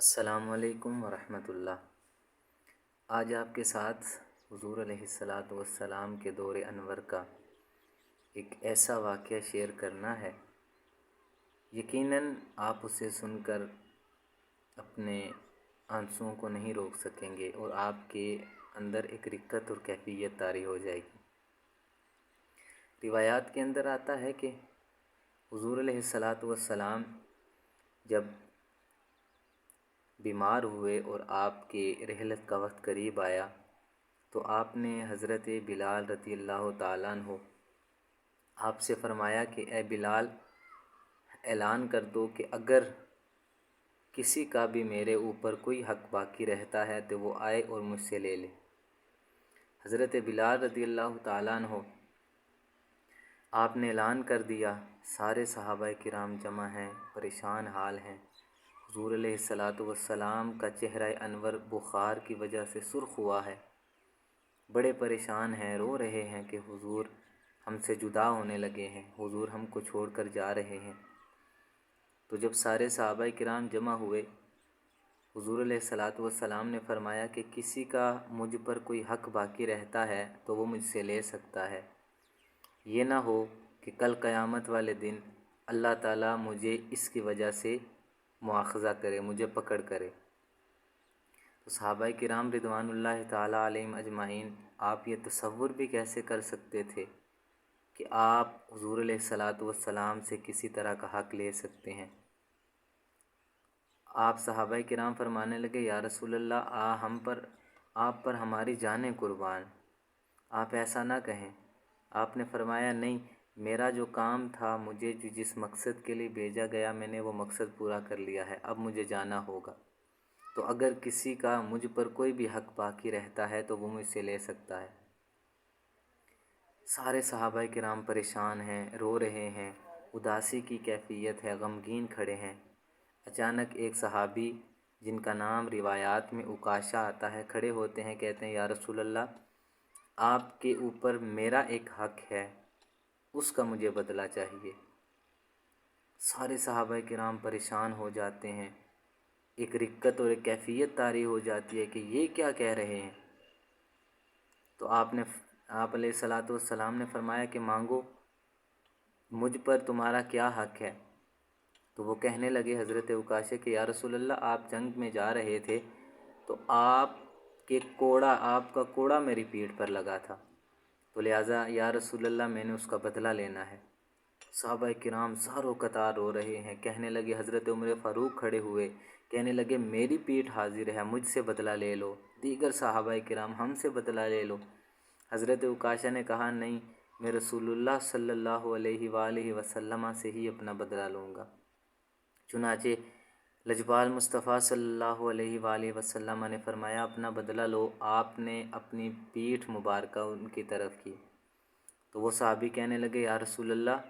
السلام علیکم ورحمۃ اللہ۔ آج آپ کے ساتھ حضور علیہ الصلاۃ والسلام کے دور انور کا ایک ایسا واقعہ شیئر کرنا ہے، یقیناً آپ اسے سن کر اپنے آنسوؤں کو نہیں روک سکیں گے اور آپ کے اندر ایک رقت اور کیفیت طاری ہو جائے گی۔ روایات کے اندر آتا ہے کہ حضور علیہ الصلاۃ والسلام جب بیمار ہوئے اور آپ کے رحلت کا وقت قریب آیا تو آپ نے حضرت بلال رضی اللہ تعالیٰ عنہ آپ سے فرمایا کہ اے بلال، اعلان کر دو کہ اگر کسی کا بھی میرے اوپر کوئی حق باقی رہتا ہے تو وہ آئے اور مجھ سے لے لے۔ حضرت بلال رضی اللہ تعالیٰ عنہ آپ نے اعلان کر دیا، سارے صحابہ کرام جمع ہیں، پریشان حال ہیں۔ حضور علیہ الصلاۃ والسلام کا چہرہ انور بخار کی وجہ سے سرخ ہوا ہے، بڑے پریشان ہیں، رو رہے ہیں کہ حضور ہم سے جدا ہونے لگے ہیں، حضور ہم کو چھوڑ کر جا رہے ہیں۔ تو جب سارے صحابہ کرام جمع ہوئے، حضور علیہ الصلاۃ والسلام نے فرمایا کہ کسی کا مجھ پر کوئی حق باقی رہتا ہے تو وہ مجھ سے لے سکتا ہے، یہ نہ ہو کہ کل قیامت والے دن اللہ تعالیٰ مجھے اس کی وجہ سے مواخذہ کرے، مجھے پکڑ کرے۔ تو صحابہ کرام رضوان اللہ تعالیٰ علیہم اجمعین، آپ یہ تصور بھی کیسے کر سکتے تھے کہ آپ حضور علیہ الصلاۃ والسلام سے کسی طرح کا حق لے سکتے ہیں؟ آپ صحابہ کرام فرمانے لگے، یا رسول اللہ، آپ پر ہماری جانیں قربان، آپ ایسا نہ کہیں۔ آپ نے فرمایا، نہیں، میرا جو کام تھا، مجھے جس مقصد کے لیے بھیجا گیا، میں نے وہ مقصد پورا کر لیا ہے، اب مجھے جانا ہوگا۔ تو اگر کسی کا مجھ پر کوئی بھی حق باقی رہتا ہے تو وہ مجھ سے لے سکتا ہے۔ سارے صحابہ کرام پریشان ہیں، رو رہے ہیں، اداسی کی کیفیت ہے، غمگین کھڑے ہیں۔ اچانک ایک صحابی جن کا نام روایات میں عکاشہ آتا ہے، کھڑے ہوتے ہیں، کہتے ہیں، یا رسول اللہ، آپ کے اوپر میرا ایک حق ہے، اس کا مجھے بدلہ چاہیے۔ سارے صحابہ کرام پریشان ہو جاتے ہیں، ایک رقت اور ایک کیفیت طاری ہو جاتی ہے کہ یہ کیا کہہ رہے ہیں۔ تو آپ علیہ الصلاۃ والسلام نے فرمایا کہ مانگو، مجھ پر تمہارا کیا حق ہے؟ تو وہ کہنے لگے حضرت عکاشہ کہ یا رسول اللہ، آپ جنگ میں جا رہے تھے تو آپ کا کوڑا میری پیٹھ پر لگا تھا، تو لہٰذا یا رسول اللہ میں نے اس کا بدلہ لینا ہے۔ صحابہ کرام زاروں قطار رو رہے ہیں، کہنے لگے، حضرت عمر فاروق کھڑے ہوئے، کہنے لگے، میری پیٹھ حاضر ہے، مجھ سے بدلہ لے لو۔ دیگر صحابہ کرام، ہم سے بدلہ لے لو۔ حضرت عکاشہ نے کہا، نہیں، میں رسول اللہ صلی اللہ علیہ وآلہ وسلم سے ہی اپنا بدلہ لوں گا۔ چنانچہ لجپال مصطفیٰ صلی اللہ علیہ وآلہ وسلم نے فرمایا، اپنا بدلہ لو۔ آپ نے اپنی پیٹھ مبارکہ ان کی طرف کی تو وہ صحابی کہنے لگے، یا رسول اللہ،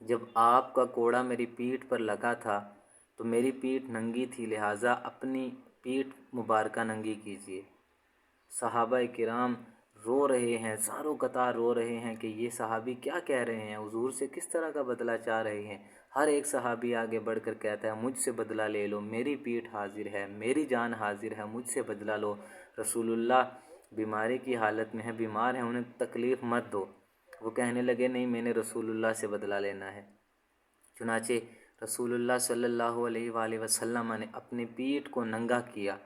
جب آپ کا کوڑا میری پیٹھ پر لگا تھا تو میری پیٹھ ننگی تھی، لہٰذا اپنی پیٹھ مبارکہ ننگی کیجیے۔ صحابہ کرام رو رہے ہیں، زاروں قطار رو رہے ہیں کہ یہ صحابی کیا کہہ رہے ہیں، حضور سے کس طرح کا بدلہ چاہ رہے ہیں۔ ہر ایک صحابی آگے بڑھ کر کہتا ہے، مجھ سے بدلہ لے لو، میری پیٹھ حاضر ہے، میری جان حاضر ہے، مجھ سے بدلہ لو۔ رسول اللہ بیماری کی حالت میں ہیں، بیمار ہیں، انہیں تکلیف مت دو۔ وہ کہنے لگے، نہیں، میں نے رسول اللہ سے بدلہ لینا ہے۔ چنانچہ رسول اللہ صلی اللہ علیہ وآلہ وسلم نے اپنی پیٹھ کو ننگا کیا۔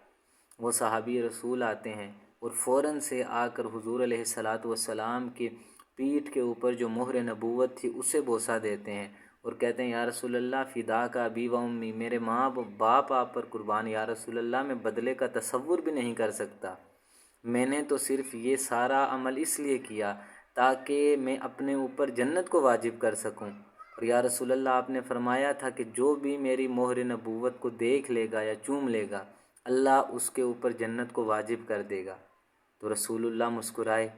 وہ صحابی رسول آتے ہیں اور فوراً سے آ کر حضور علیہ الصلاۃ والسلام کی پیٹھ کے اوپر جو مہر نبوت تھی اسے بوسہ دیتے ہیں اور کہتے ہیں، یا رسول اللہ، فداک ابی و امی، میرے ماں باپ آپ پر قربان، یا رسول اللہ، میں بدلے کا تصور بھی نہیں کر سکتا۔ میں نے تو صرف یہ سارا عمل اس لیے کیا تاکہ میں اپنے اوپر جنت کو واجب کر سکوں، اور یا رسول اللہ، آپ نے فرمایا تھا کہ جو بھی میری مہر نبوت کو دیکھ لے گا یا چوم لے گا، اللہ اس کے اوپر جنت کو واجب کر دے گا۔ تو رسول اللہ مسکرائے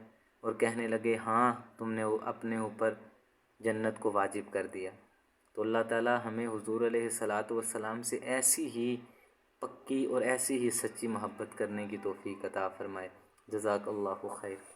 اور کہنے لگے، ہاں، تم نے اپنے اوپر جنت کو واجب کر دیا۔ تو اللہ تعالیٰ ہمیں حضور علیہ الصلاۃ والسلام سے ایسی ہی پکی اور ایسی ہی سچی محبت کرنے کی توفیق عطا فرمائے۔ جزاک اللہ خیر۔